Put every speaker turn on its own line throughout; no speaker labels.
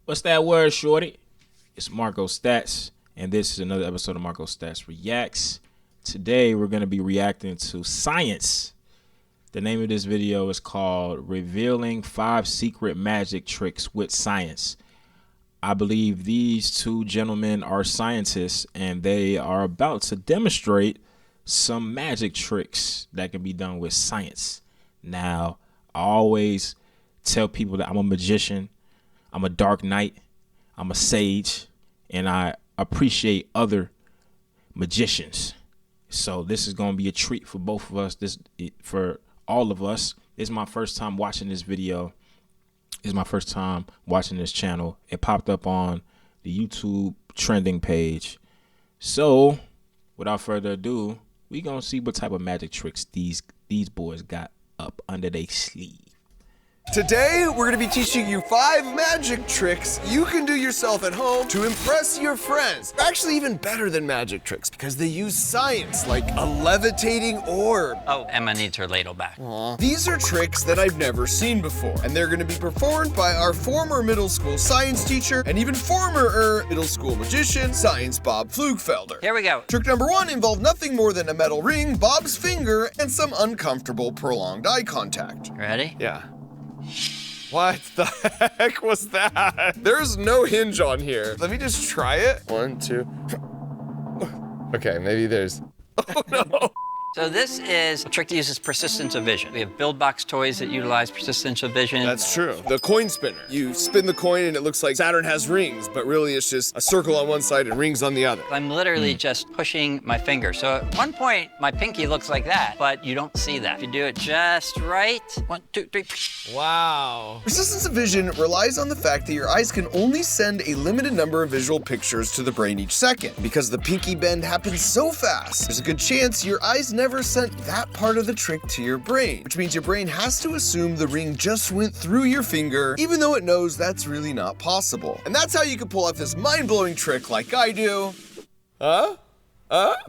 What's that word, shorty? It's Marko Stats, and this is another episode of Marko Stats Reacts. Today, we're going to be reacting to science. The name of this video is called Revealing 5 Secret Magic Tricks with Science. I believe these two gentlemen are scientists, and they are about to demonstrate some magic tricks that can be done with science. Now, I always tell people that I'm a magician, I'm a dark knight, I'm a sage, and I appreciate other magicians. So this is going to be a treat for both of us, for all of us. This is my first time watching this video. This is my first time watching this channel. It popped up on the YouTube trending page. So without further ado, we going to see what type of magic tricks these boys got up under their sleeve.
Today, we're going to be teaching you 5 magic tricks you can do yourself at home to impress your friends. They're actually even better than magic tricks because they use science, like a levitating orb.
Oh, Emma needs her ladle back.
Aww. These are tricks that I've never seen before, and they're going to be performed by our former middle school science teacher and even former middle school magician, Science Bob Flugfelder.
Here we go.
Trick number 1 involved nothing more than a metal ring, Bob's finger, and some uncomfortable prolonged eye contact.
Ready?
Yeah. What the heck was that? There's no hinge on here. Let me just try it. 1, 2. Okay, maybe there's. Oh no.
So this is a trick that uses persistence of vision. We have build box toys that utilize persistence of vision.
That's true. The coin spinner. You spin the coin and it looks like Saturn has rings, but really it's just a circle on one side and rings on the other.
I'm literally just pushing my finger. So at one point, my pinky looks like that, but you don't see that. If you do it just right, 1, 2, 3.
Wow. Persistence of vision relies on the fact that your eyes can only send a limited number of visual pictures to the brain each second. Because the pinky bend happens so fast, there's a good chance your eyes never sent that part of the trick to your brain, which means your brain has to assume the ring just went through your finger, even though it knows that's really not possible. And that's how you can pull off this mind-blowing trick like I do.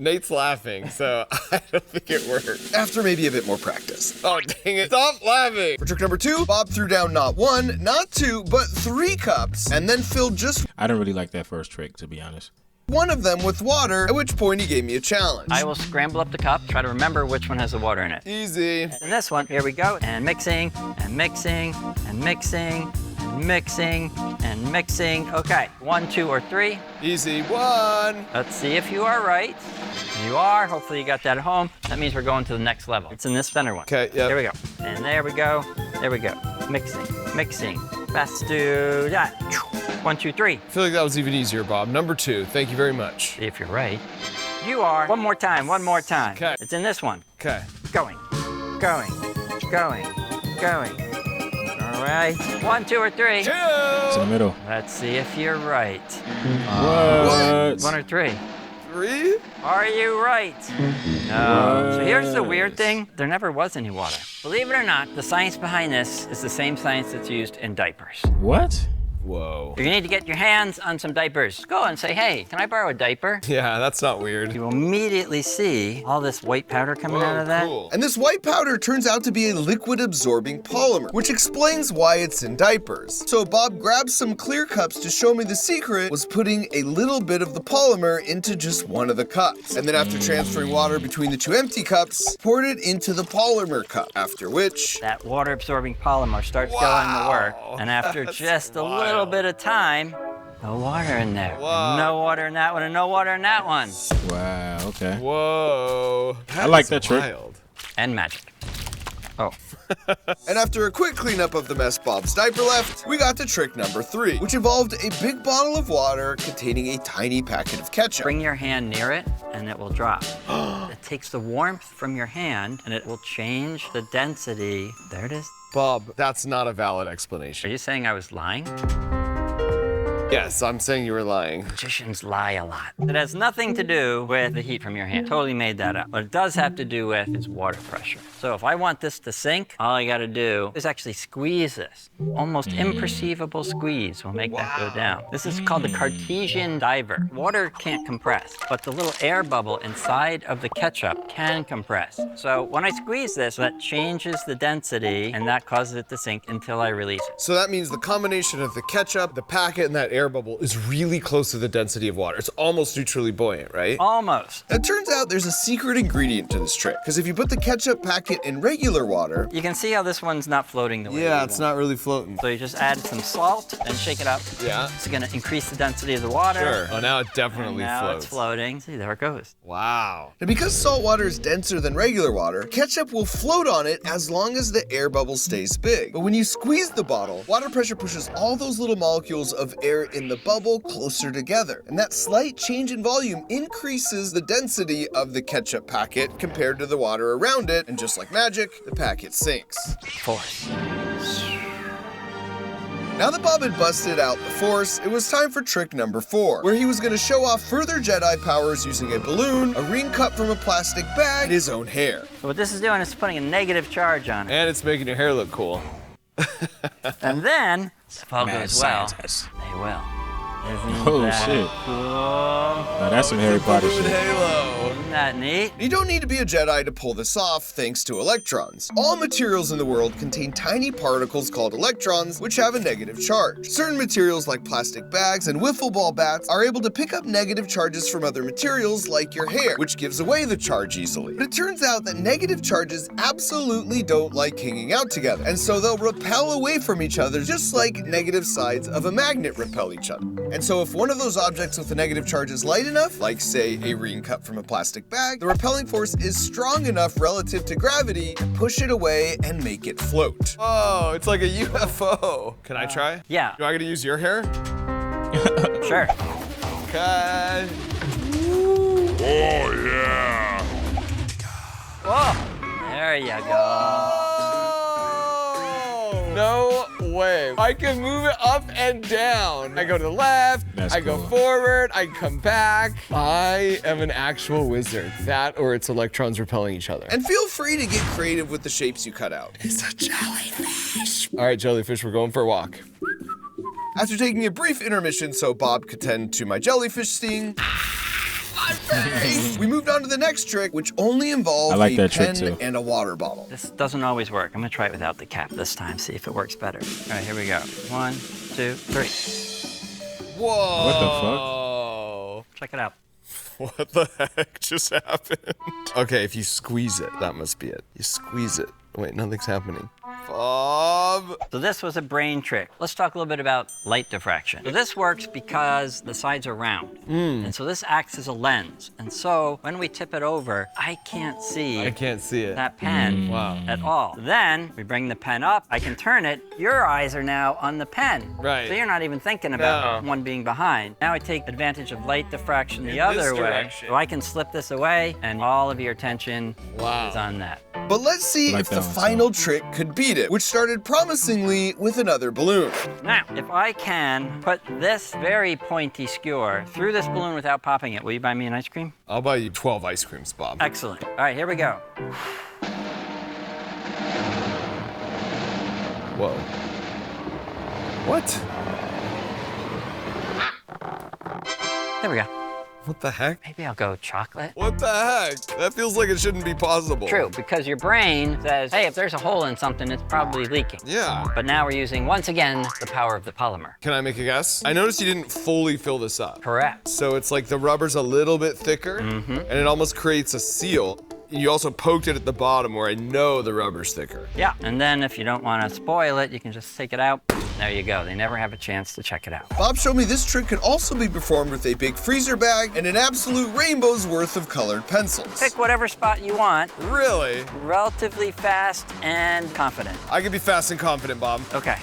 Nate's laughing, so I don't think it worked. After maybe a bit more practice. Oh, dang it. Stop laughing. For trick number 2, Bob threw down not 1, not 2, but 3 cups, and then filled just
I don't really like that first trick, to be honest.
one of them with water, at which point he gave me a challenge.
I will scramble up the cup, try to remember which one has the water in it.
Easy.
And this one, here we go. And mixing, and mixing, and mixing, and mixing, and mixing. Okay, 1, 2, or 3.
Easy. 1.
Let's see if you are right. You are. Hopefully you got that at home. That means we're going to the next level. It's in this center one.
Okay, yep.
Here we go. And there we go. There we go. Mixing, mixing. Let's do that. 1, 2, 3.
I feel like that was even easier, Bob. Number 2. Thank you very much.
See if you're right. You are. One more time. One more time.
Okay.
It's in this one.
Okay.
Going, going, going, going. All right. 1, 2, or 3.
2.
It's in the middle.
Let's see if you're right.
What?
1 or 3.
3?
Are you right? No. So here's the weird thing. There never was any water. Believe it or not, the science behind this is the same science that's used in diapers.
What?
Whoa.
You need to get your hands on some diapers. Go and say, hey, can I borrow a diaper?
Yeah, that's not weird.
You will immediately see all this white powder coming out of that.
Cool. And this white powder turns out to be a liquid-absorbing polymer, which explains why it's in diapers. So Bob grabbed some clear cups to show me the secret was putting a little bit of the polymer into just one of the cups. And then after transferring water between the 2 empty cups, poured it into the polymer cup, after which
That water-absorbing polymer starts going to work. And after just a little bit of time, no water in there.
Wow.
No water in that one, and no water in that one.
Wow, okay.
Whoa.
I like that trick.
Wild.
And magic. Oh.
And after a quick cleanup of the mess Bob's diaper left, we got to trick number 3, which involved a big bottle of water containing a tiny packet of ketchup.
Bring your hand near it, and it will drop. It takes the warmth from your hand, and it will change the density. There it is.
Bob, that's not a valid
Are
explanation.
you saying I was lying?
Yes, I'm saying you were lying.
Magicians lie a lot. It has nothing to do with the heat from your hand. Totally made that up. What it does have to do with is water pressure. So if I want this to sink, all I gotta do is actually squeeze this. Almost imperceivable squeeze will make that go down. This is called the Cartesian diver. Water can't compress, but the little air bubble inside of the ketchup can compress. So when I squeeze this, that changes the density and that causes it to sink until I release it.
So that means the combination of the ketchup, the packet, and that air bubble is really close to the density of water. It's almost neutrally buoyant, right?
Almost.
It turns out there's a secret ingredient to this trick, because if you put the ketchup packet in regular water,
You can see how this one's not floating the way
yeah,
you
it's
want.
not really floating.
So you just add some salt and shake it up.
Yeah.
It's gonna increase the density of the water.
Sure. Oh, now it definitely
Now
floats.
it's floating. See, there it goes.
Wow. And because salt water is denser than regular water, ketchup will float on it as long as the air bubble stays big. But when you squeeze the bottle, water pressure pushes all those little molecules of air in the bubble closer together. And that slight change in volume increases the density of the ketchup packet compared to the water around it. And just like magic, the packet sinks.
Force.
Now that Bob had busted out the force, it was time for trick number 4, where he was going to show off further Jedi powers using a balloon, a ring cut from a plastic bag, and his own hair.
So what this is doing is putting a negative charge on it.
And it's making your hair look cool.
And then, if all
Mad
goes well,
scientist.
they will. Isn't
Oh,
that
shit.
cool?
Now that's some Harry Potter shit.
Halo.
Isn't that neat?
You don't need to be a Jedi to pull this off, thanks to electrons. All materials in the world contain tiny particles called electrons, which have a negative charge. Certain materials like plastic bags and wiffle ball bats are able to pick up negative charges from other materials like your hair, which gives away the charge easily. But it turns out that negative charges absolutely don't like hanging out together, and so they'll repel away from each other just like negative sides of a magnet repel each other. And so if one of those objects with a negative charge is light enough, like say a ring cut from a plastic bag, the repelling force is strong enough relative to gravity to push it away and make it float. Oh, it's like a UFO. Can I try?
Yeah,
Do I gotta use your hair?
sure.
Okay.
Oh, yeah.
Whoa, there you go.
No way. I can move it up and down. I go to the left,
That's
I go
cool.
forward, I come back. I am an actual wizard. That or it's electrons repelling each other. And feel free to get creative with the shapes you cut out. It's a jellyfish. All right, jellyfish, we're going for a walk. After taking a brief intermission so Bob could tend to my jellyfish sting, we moved on to the next trick, which only involved
I like
a
that trick
pen
too.
and a water bottle.
This doesn't always work. I'm gonna try it without the cap this time, see if it works better. All right, here we go. 1, 2, 3.
Whoa.
What the fuck?
Check it out.
What the heck just happened? Okay, if you squeeze it, that must be it. You squeeze it. Wait, nothing's happening. Bob.
So this was a brain trick. Let's talk a little bit about light diffraction. So this works because the sides are round. And so this acts as a lens. And so when we tip it over, I can't see
I can't see it.
that pen
Wow.
at all. Then we bring the pen up, I can turn it. Your eyes are now on the pen.
Right.
So you're not even thinking about
No.
one being behind. Now I take advantage of light diffraction the other
this
way.
direction.
So I can slip this away and all of your attention
Wow.
is on that.
But let's see
Like
if the
that one, too.
final trick could beat it, which started promisingly with another balloon.
Now, if I can put this very pointy skewer through this balloon without popping it, will you buy me an ice cream?
I'll buy you 12 ice creams, Bob.
Excellent. All right, here we go.
Whoa. What?
There we go.
What the heck?
Maybe I'll go chocolate.
What the heck? That feels like it shouldn't be possible.
True, because your brain says, hey, if there's a hole in something, it's probably leaking.
Yeah.
But now we're using, once again, the power of the polymer.
Can I make a guess? I noticed you didn't fully fill this up.
Correct.
So it's like the rubber's a little bit thicker, and it almost creates a seal. You also poked it at the bottom where I know the rubber's thicker.
Yeah, and then if you don't want to spoil it, you can just take it out. There you go. They never have a chance to check it out.
Bob showed me this trick can also be performed with a big freezer bag and an absolute rainbow's worth of colored pencils.
Pick whatever spot you want,
Really?
relatively fast and confident.
I can be fast and confident, Bob.
Okay.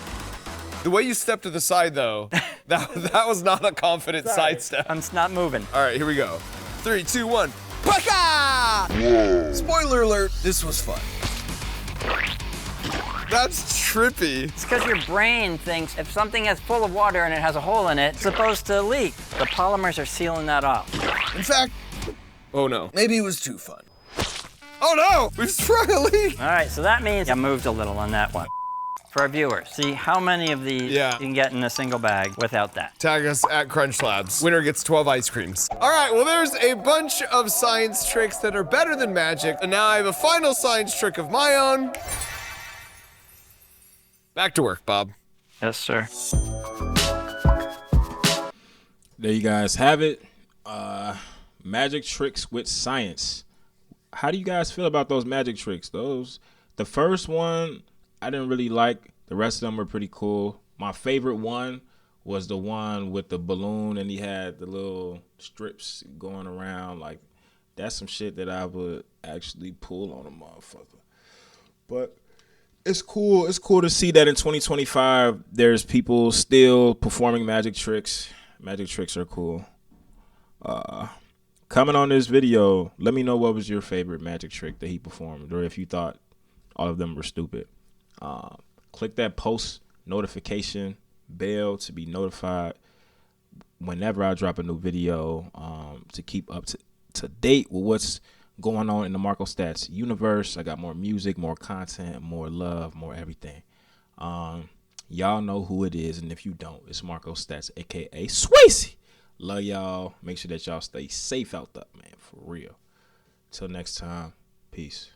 The way you stepped to the side, though, that was not a confident side step.
I'm not moving.
All right, here we go. 3, 2, 1. Paka! Spoiler alert, this was fun. That's trippy.
It's because your brain thinks if something is full of water and it has a hole in it, it's supposed to leak. The polymers are sealing that off.
In fact, oh no, maybe it was too fun. Oh no, we've sprung a leak.
All right, so that means I moved a little on that one. For our viewers, see how many of these you can get in a single bag without that.
Tag us at CrunchLabs. Winner gets 12 ice creams. All right, well, there's a bunch of science tricks that are better than magic. And now I have a final science trick of my own. Back to work, Bob.
Yes, sir.
There you guys have it. Magic tricks with science. How do you guys feel about those magic tricks? The first one, I didn't really like. The rest of them were pretty cool. My favorite one was the one with the balloon and he had the little strips going around. Like, that's some shit that I would actually pull on a motherfucker. But it's cool. It's cool to see that in 2025, there's people still performing magic tricks. Magic tricks are cool. Comment on this video. Let me know what was your favorite magic trick that he performed, or if you thought all of them were stupid. Click that post notification bell to be notified whenever I drop a new video, to keep up to date with what's going on in the Marko Stats universe. I got more music, more content, more love, more everything. Y'all know who it is, and if you don't, it's Marko Stats, aka Swayze. Love y'all. Make sure that y'all stay safe out there, man, for real. Till next time, peace.